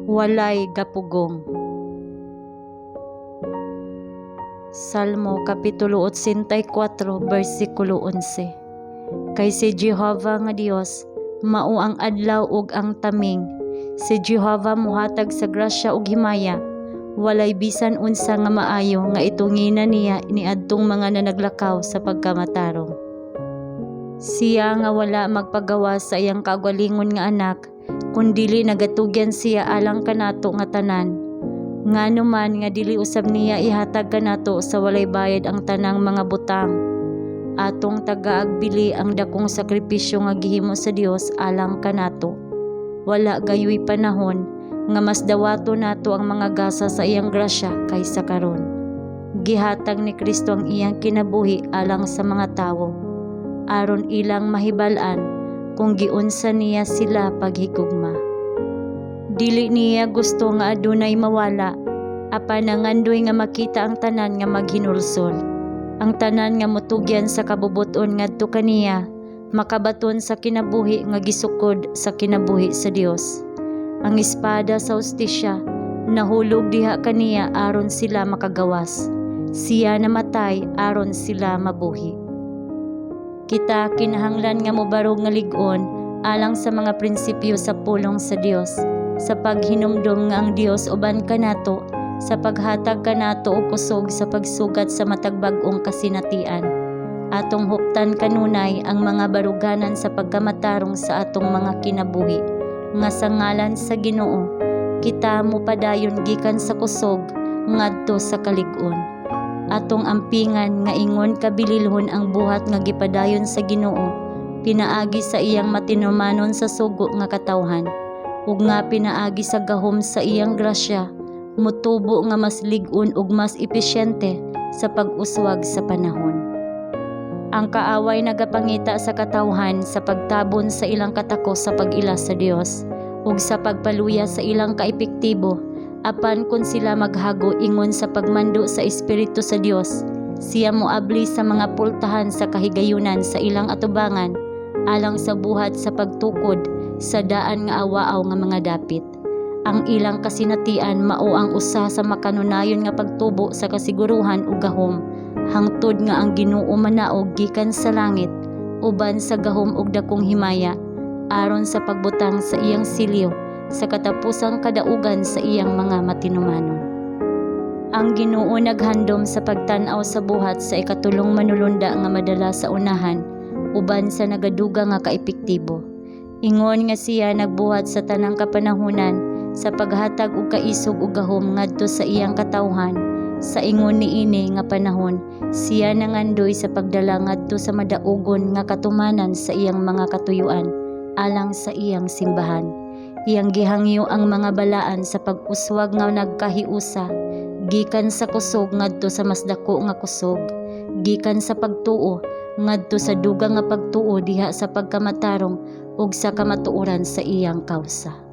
walay gapugong. Salmo Kapitulo 84, versikulo 11. Kay si Jehovah nga Dios, mao ang adlaw ug ang taming. Si Jehovah muhatag sa grasya ug himaya, walay bisan unsa nga maayo nga itunginan niya niadtong mga nanaglakaw sa pagkamatarong. Siya nga wala magpagawa sa iyang kaugalingon nga anak, kundili nagatugyan siya alang kanato nga tanan. Ngano man nga dili usab niya ihatag kanato sa walay bayad ang tanang mga butang. Atong tagaagbili ang dakong sakripisyo nga gihimo sa Dios alang kanato. Wala gayoy panahon nga mas dawato nato ang mga gasa sa iyang grasya kaysa karon. Gihatag ni Kristo ang iyang kinabuhi alang sa mga tawo, aron ilang mahibal-an kung giunsa niya sila paghigugma. Dili niya gusto nga adunay mawala, apan nangandoy nga makita ang tanan nga maghinulsol. Ang tanan nga mutugyan sa kabubuton ngadto kaniya, makabaton sa kinabuhi nga gisukod sa kinabuhi sa Dios. Ang espada sa hustisya nahulog diha kaniya aron sila makagawas. Siya namatay aron sila mabuhi. Kita kinahanglan nga mobarog nga lig-on alang sa mga prinsipyo sa pulong sa Dios, sa paghinumdom nga ang Dios uban kanato, sa paghatag kanato og kusog sa pagsugat sa matag bag-ong kasinatian. Atong huptan kanunay ang mga baruganan sa pagkamatarong sa atong mga kinabuhi, nga sa ngalan sa Ginoo kita mopadayon gikan sa kusog ngadto sa kalig-on. Atong ampingan nga ingon kabililhon ang buhat nga gipadayon sa Ginoo, pinaagi sa iyang matinumanon sa sugo nga katawhan, ug nga pinaagi sa gahom sa iyang grasya, mutubo nga mas lig-on ug mas epesyente sa pag-uswag sa panahon. Ang kaaway nagapangita sa katawhan sa pagtabon sa ilang katako sa pag-ila sa Dios, ug sa pagpaluya sa ilang kaepektibo, apan kung sila maghago ingon sa pagmando sa Espiritu sa Dios, siya moabli sa mga pultahan sa kahigayunan sa ilang atubangan, alang sa buhat sa pagtukod sa daan nga awaaw nga mga dapit. Ang ilang kasinatian mao ang usa sa makanunayon nga pagtubo sa kasiguruhan ug gahom, hangtod nga ang Ginoo manaog gikan sa langit uban sa gahom ug dakong himaya, aron sa pagbutang sa iyang silyo sa katapusang kadaugan sa iyang mga matinumanon. Ang Ginoo naghandom sa pagtan-aw sa buhat sa ikatulong manulunda nga madala sa unahan uban sa nagaduga nga kaepektibo. Ingon nga siya nagbuhat sa tanang kapanahunan sa paghatag og kaisog ug gahom ngadto sa iyang katawhan. Sa ingon niini nga panahon, siya nangandoy sa pagdala ngadto sa madaugon nga katumanan sa iyang mga katuyuan alang sa iyang simbahan. Iyang gihangyo ang mga balaan sa pag-uswag nga nagkahiusa, gikan sa kusog ngadto sa mas dako nga kusog, gikan sa pagtuo ngadto sa dugang nga pagtuo diha sa pagkamatarong ug sa kamatuoran sa iyang kausa.